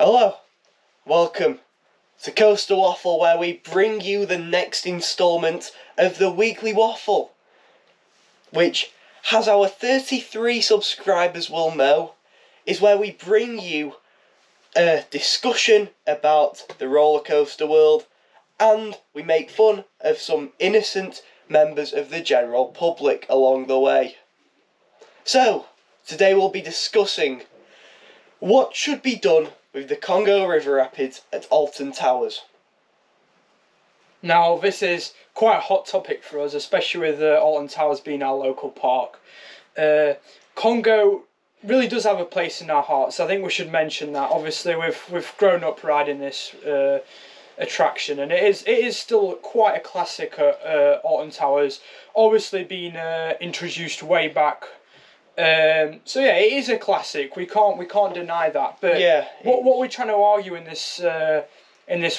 Hello, welcome to Coaster Waffle, where we bring you the next instalment of the Weekly Waffle, which, as our 33 subscribers will know, is where we bring you a discussion about the roller coaster world, and we make fun of some innocent members of the general public along the way. So, today we'll be discussing what should be done with the Congo River Rapids at Alton Towers. Now, this is quite a hot topic for us, especially with Alton Towers being our local park. Congo really does have a place in our hearts. I think we should mention that. Obviously, we've grown up riding this attraction, and it is still quite a classic at Alton Towers. Obviously, being introduced way back. So yeah, it is a classic. We can't deny that. But yeah, what we're trying to argue in this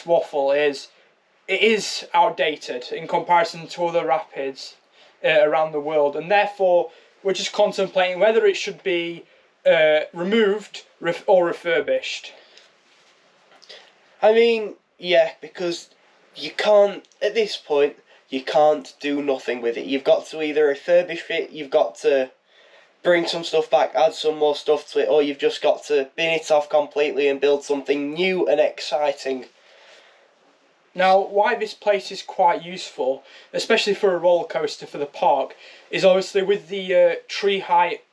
waffle is it is outdated in comparison to other rapids around the world, and therefore we're just contemplating whether it should be removed or refurbished. I mean, yeah, because you can't, at this point, you can't do nothing with it. You've got to either refurbish it, you've got to bring some stuff back, add some more stuff to it, or you've just got to bin it off completely and build something new and exciting. Now, why this place is quite useful, especially for a roller coaster for the park, is obviously with the tree height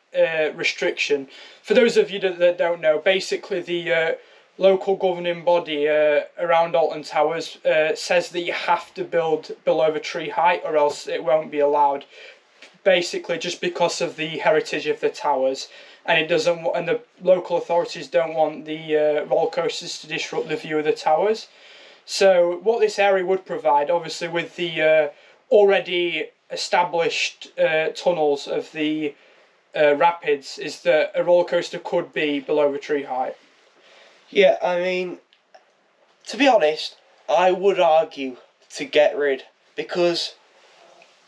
restriction. For those of you that don't know, basically the local governing body around Alton Towers says that you have to build below the tree height or else it won't be allowed. Basically, just because of the heritage of the towers, and the local authorities don't want the roller coasters to disrupt the view of the towers. So, what this area would provide, obviously, with the already established tunnels of the rapids, is that a roller coaster could be below the tree height. Yeah, I mean, to be honest, I would argue to get rid, because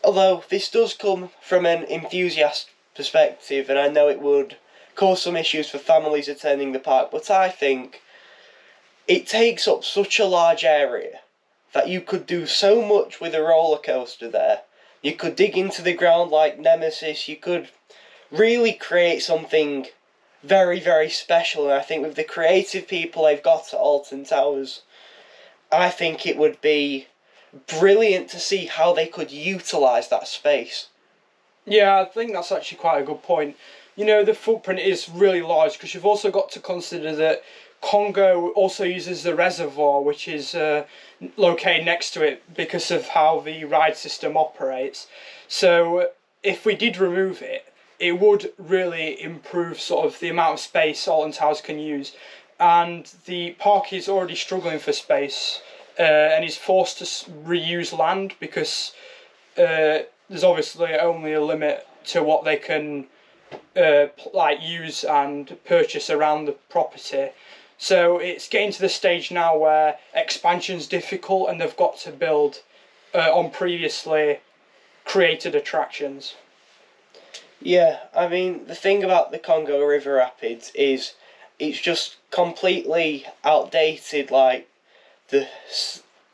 although this does come from an enthusiast perspective, and I know it would cause some issues for families attending the park, but I think it takes up such a large area that you could do so much with a roller coaster there. You could dig into the ground like Nemesis, you could really create something very, very special, and I think with the creative people they've got at Alton Towers, I think it would be brilliant to see how they could utilise that space. Yeah, I think that's actually quite a good point. You know, the footprint is really large because you've also got to consider that Congo also uses the reservoir, which is located next to it because of how the ride system operates. So if we did remove it, it would really improve sort of the amount of space Alton Towers can use. And the park is already struggling for space and is forced to reuse land because there's obviously only a limit to what they can use and purchase around the property. So it's getting to the stage now where expansion's difficult and they've got to build on previously created attractions. Yeah, I mean, the thing about the Congo River Rapids is it's just completely outdated. Like, the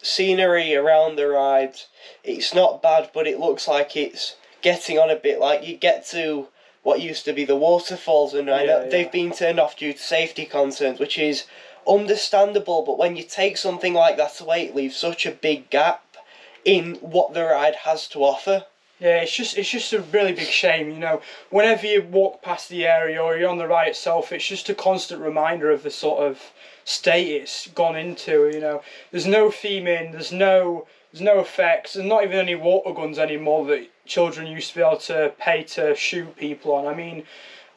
scenery around the rides, it's not bad, but it looks like it's getting on a bit. Like, you get to what used to be the waterfalls, and I know they've been turned off due to safety concerns, which is understandable, but when you take something like that away, it leaves such a big gap in what the ride has to offer. Yeah, it's just a really big shame, you know. Whenever you walk past the area or you're on the ride itself, it's just a constant reminder of the sort of state it's gone into, you know. There's no theming, there's no effects, there's not even any water guns anymore that children used to be able to pay to shoot people on. I mean,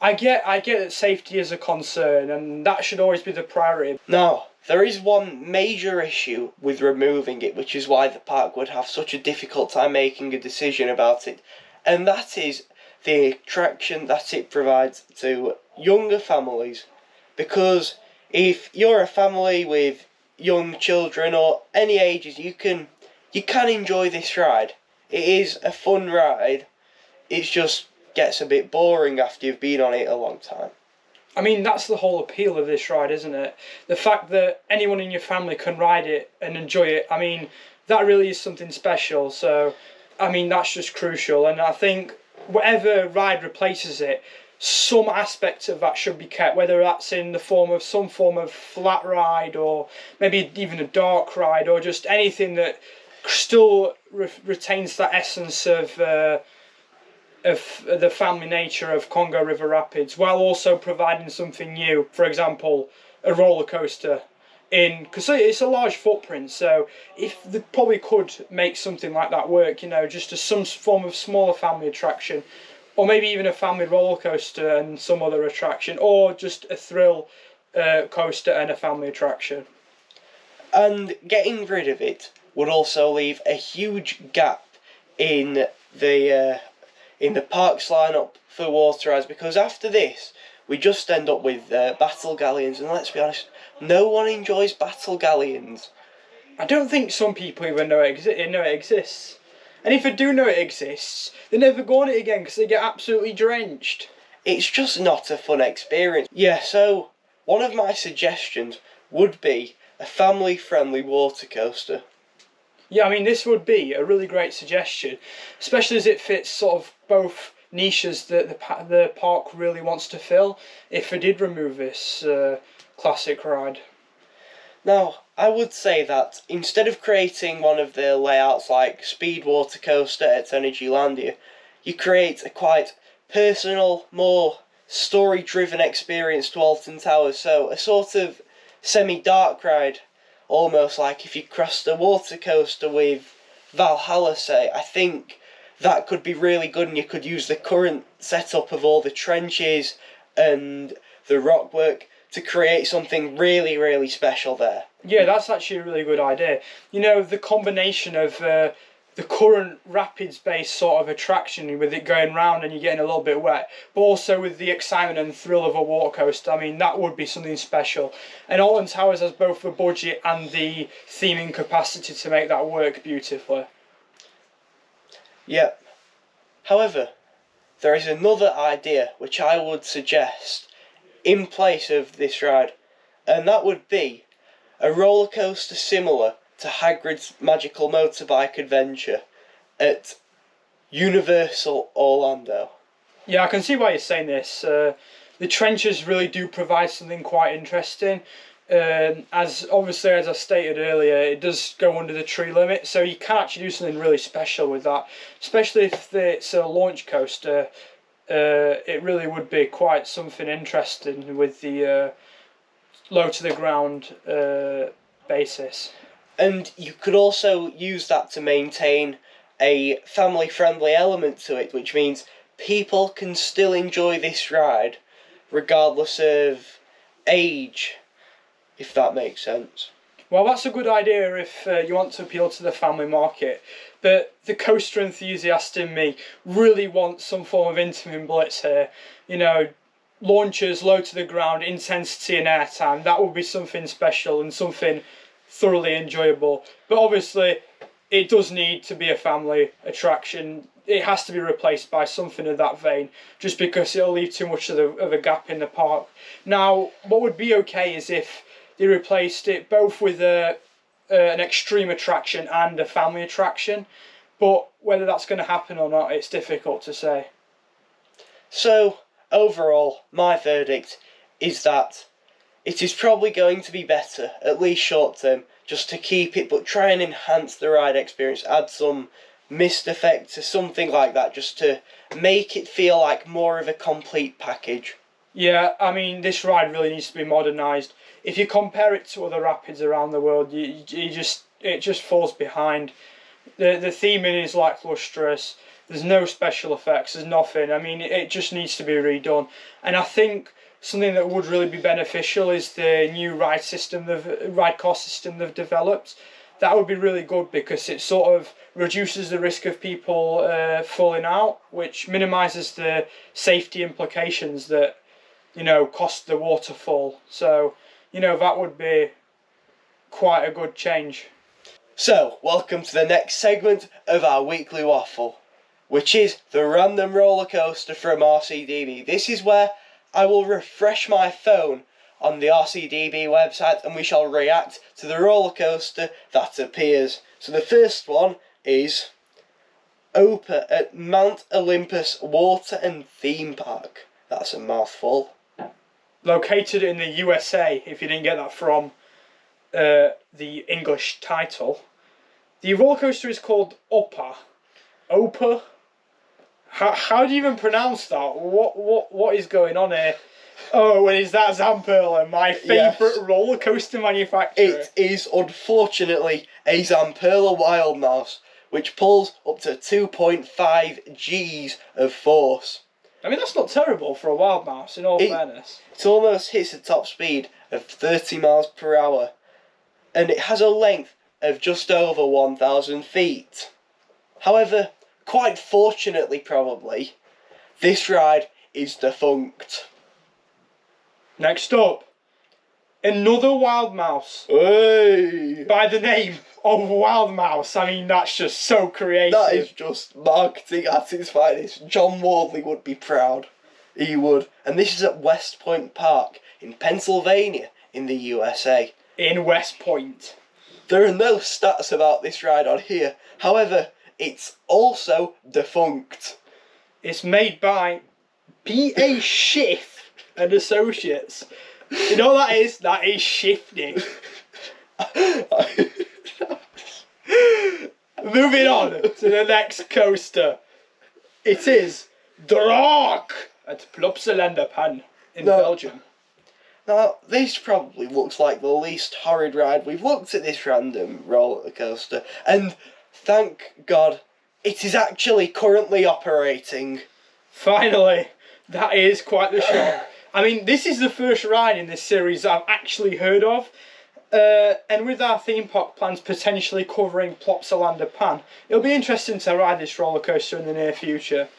I get that safety is a concern and that should always be the priority. Now, there is one major issue with removing it, which is why the park would have such a difficult time making a decision about it, and that is the attraction that it provides to younger families. Because if you're a family with young children or any ages, you can enjoy this ride. It is a fun ride. It just gets a bit boring after you've been on it a long time. I mean, that's the whole appeal of this ride, isn't it? The fact that anyone in your family can ride it and enjoy it. I mean, that really is something special. So, I mean, that's just crucial. And I think whatever ride replaces it, some aspect of that should be kept, whether that's in the form of some form of flat ride or maybe even a dark ride or just anything that still retains that essence of the family nature of Congo River Rapids, while also providing something new. For example, a roller coaster. Because it's a large footprint, so if they probably could make something like that work, just as some form of smaller family attraction, or maybe even a family roller coaster and some other attraction, or just a thrill coaster and a family attraction. And getting rid of it would also leave a huge gap in the park's lineup for water rides, because after this we just end up with battle galleons, and let's be honest, no one enjoys battle galleons. I don't think some people even know it exists. And if they do know it exists, they never go on it again because they get absolutely drenched. It's just not a fun experience. Yeah, so one of my suggestions would be a family-friendly water coaster. Yeah, I mean, this would be a really great suggestion, especially as it fits sort of both niches that the park really wants to fill if they did remove this classic ride. Now, I would say that instead of creating one of the layouts like Speed Water Coaster at Energylandia, you create a quite personal, more story-driven experience to Alton Towers. So a sort of semi-dark ride, almost like if you crossed a water coaster with Valhalla, say. I think that could be really good, and you could use the current setup of all the trenches and the rock work to create something really, really special there. Yeah, that's actually a really good idea. The combination of the current rapids-based sort of attraction with it going round and you're getting a little bit wet, but also with the excitement and thrill of a water coaster, I mean, that would be something special. And Alton Towers has both the budget and the theming capacity to make that work beautifully. Yep. However, there is another idea which I would suggest in place of this ride, and that would be a roller coaster similar to Hagrid's Magical Motorbike Adventure at Universal Orlando. Yeah, I can see why you're saying this. The trenches really do provide something quite interesting. As I stated earlier, it does go under the tree limit, so you can actually do something really special with that. Especially if it's a launch coaster, it really would be quite something interesting with the low to the ground basis. And you could also use that to maintain a family-friendly element to it, which means people can still enjoy this ride regardless of age, if that makes sense. Well, that's a good idea if you want to appeal to the family market. But the coaster enthusiast in me really wants some form of Intamin blitz here. Launchers, low to the ground, intensity and airtime. That would be something special and something thoroughly enjoyable. But obviously, it does need to be a family attraction. It has to be replaced by something of that vein, just because it'll leave too much of a gap in the park. Now, what would be okay is if they replaced it both with an extreme attraction and a family attraction, but whether that's going to happen or not, it's difficult to say. So, overall, my verdict is that it is probably going to be better, at least short term, just to keep it, but try and enhance the ride experience, add some mist effect to something like that, just to make it feel like more of a complete package. Yeah, I mean, this ride really needs to be modernised. If you compare it to other rapids around the world, it just falls behind. The theming is lacklustrous. There's no special effects. There's nothing. I mean, it just needs to be redone. And I think something that would really be beneficial is the new ride cost system they've developed. That would be really good because it sort of reduces the risk of people falling out, which minimises the safety implications that cost the waterfall. So that would be quite a good change. So, welcome to the next segment of our Weekly Waffle, which is the random roller coaster from RCDB. This is where I will refresh my phone on the RCDB website and we shall react to the roller coaster that appears. So the first one is Opa at Mount Olympus Water and Theme Park. That's a mouthful. Located in the USA, if you didn't get that from the English title. The roller coaster is called Opa. Opa? How do you even pronounce that? What is going on here? Oh, and is that Zamperla, my favourite roller coaster manufacturer? It is unfortunately a Zamperla Wild Mouse, which pulls up to 2.5 Gs of force. I mean, that's not terrible for a wild mouse, in all fairness. It almost hits a top speed of 30 miles per hour, and it has a length of just over 1,000 feet. However, quite fortunately probably, this ride is defunct. Next up, another wild mouse. Hey! By the name of Wild Mouse. I mean, that's just so creative. That is just marketing at its finest. John Wardley would be proud. He would. And this is at West Point Park in Pennsylvania in the USA. In West Point. There are no stats about this ride on here. However, it's also defunct. It's made by P.A. Schiff and Associates. You know what that is? That is shifting. Moving on to the next coaster. It is Draak at Plopsalanderpan in Belgium. Now, this probably looks like the least horrid ride we've looked at this random roller coaster, and thank God it is actually currently operating. Finally, that is quite the shock. I mean, this is the first ride in this series I've actually heard of, and with our theme park plans potentially covering Plopsalanderpan, it'll be interesting to ride this roller coaster in the near future.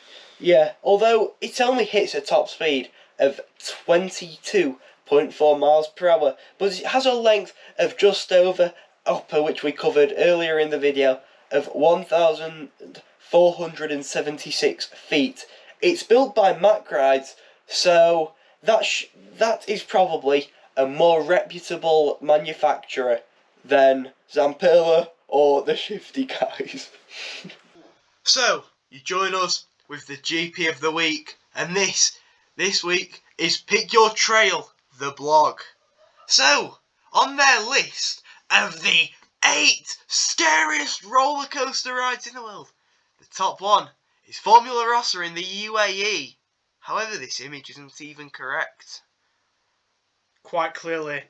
Yeah, although it only hits a top speed of 22.4 miles per hour, but it has a length of just over Opa, which we covered earlier in the video, of 1,476 feet. It's built by Mack Rides, so that is probably a more reputable manufacturer than Zamperla or the Shifty guys. So, you join us with the GP of the week, and this week is Pick Your Trail, the blog. So, on their list of the 8 scariest roller coaster rides in the world, the top one is Formula Rossa in the UAE. However, this image isn't even correct. Quite clearly,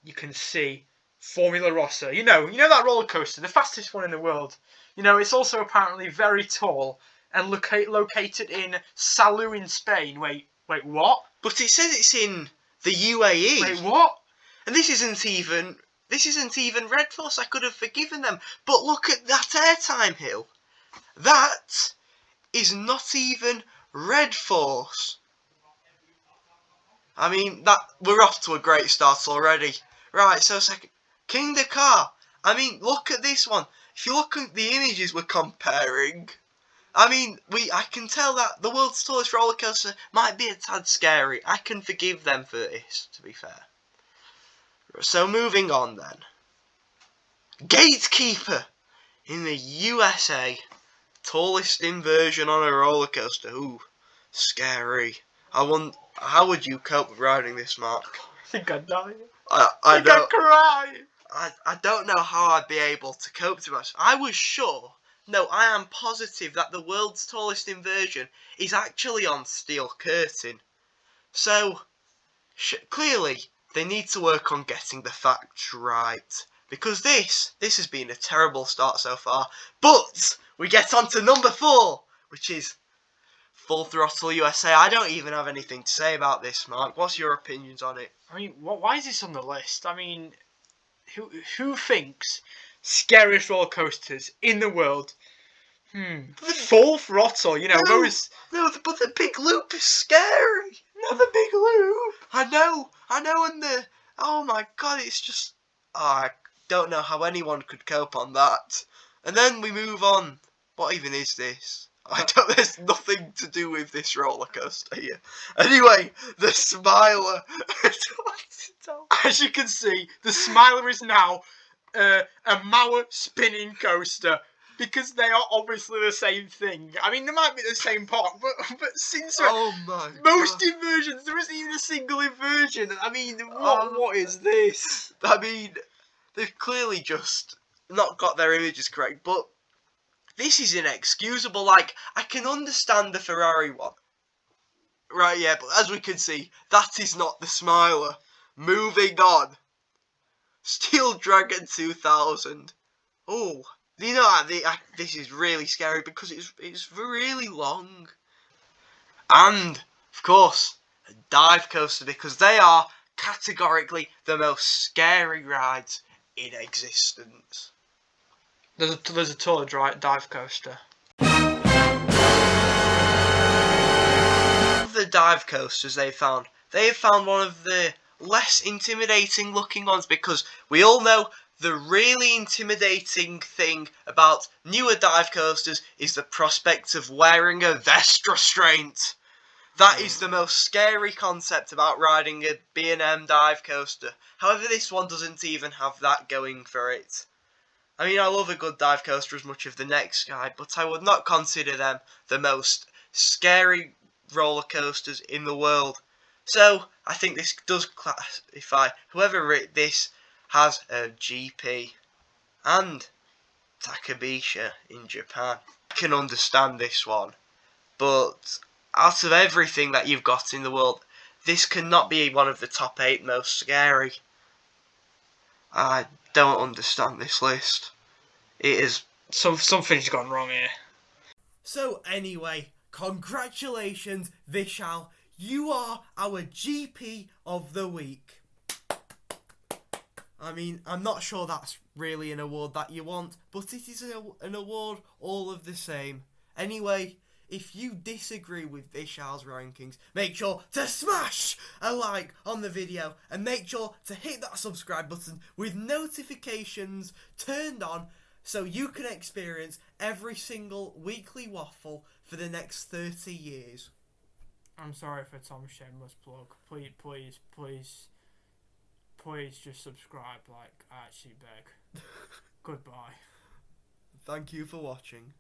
you can see Formula Rossa. You know that roller coaster, the fastest one in the world. You know, it's also apparently very tall and located in Salou in Spain. Wait, what? But it says it's in the UAE. Wait, what? And this isn't even Red Force. I could have forgiven them. But look at that airtime hill. That is not even Red Force. I mean, we're off to a great start already. Right, so second, King Dakar. I mean, look at this one. If you look at the images we're comparing, I mean, I can tell that the world's tallest roller coaster might be a tad scary. I can forgive them for this, to be fair. So moving on then. Gatekeeper in the USA. Tallest inversion on a roller coaster. Ooh, scary. How would you cope with riding this, Mark? I think I'd die. I'd cry. I don't know how I'd be able to cope to this. I was sure, no, I am positive that the world's tallest inversion is actually on steel curtain. So, clearly, they need to work on getting the facts right. Because this has been a terrible start so far. But we get on to number 4, which is Full Throttle USA. I don't even have anything to say about this, Mark. What's your opinions on it? I mean, why is this on the list? I mean, who thinks scariest roller coasters in the world? Full Throttle, you know, those... No, but the big loop is scary. Not the big loop. I know, and oh my God, it's just, I don't know how anyone could cope on that. And then we move on. What even is this? There's nothing to do with this roller coaster here. Anyway, the Smiler. As you can see, the Smiler is now a Mauer spinning coaster. Because they are obviously the same thing. I mean, they might be the same part, but since most inversions, there isn't even a single inversion. I mean, what is this? I mean, they've clearly just not got their images correct, but this is inexcusable. Like, I can understand the Ferrari one. Right, yeah, but as we can see, that is not the Smiler. Moving on. Steel Dragon 2000. Oh. You know, this is really scary because it's really long. And, of course, a dive coaster because they are categorically the most scary rides in existence. There's a taller dive coaster. The dive coasters they have found one of the less intimidating looking ones because we all know the really intimidating thing about newer dive coasters is the prospect of wearing a vest restraint. That is the most scary concept about riding a B&M dive coaster. However, this one doesn't even have that going for it. I mean, I love a good dive coaster as much as the next guy, but I would not consider them the most scary roller coasters in the world. So, I think this does classify whoever wrote this has a GP and Takabisha in Japan. I can understand this one, but out of everything that you've got in the world, this cannot be one of the top 8 most scary. I don't understand this list. It is... Something's gone wrong here. So anyway, congratulations Vishal, you are our GP of the week. I mean, I'm not sure that's really an award that you want, but it is an award all of the same. Anyway, if you disagree with Vishal's rankings, make sure to smash a like on the video and make sure to hit that subscribe button with notifications turned on so you can experience every single weekly waffle for the next 30 years. I'm sorry for Tom's shameless plug. Please just subscribe, like, I actually beg. Goodbye. Thank you for watching.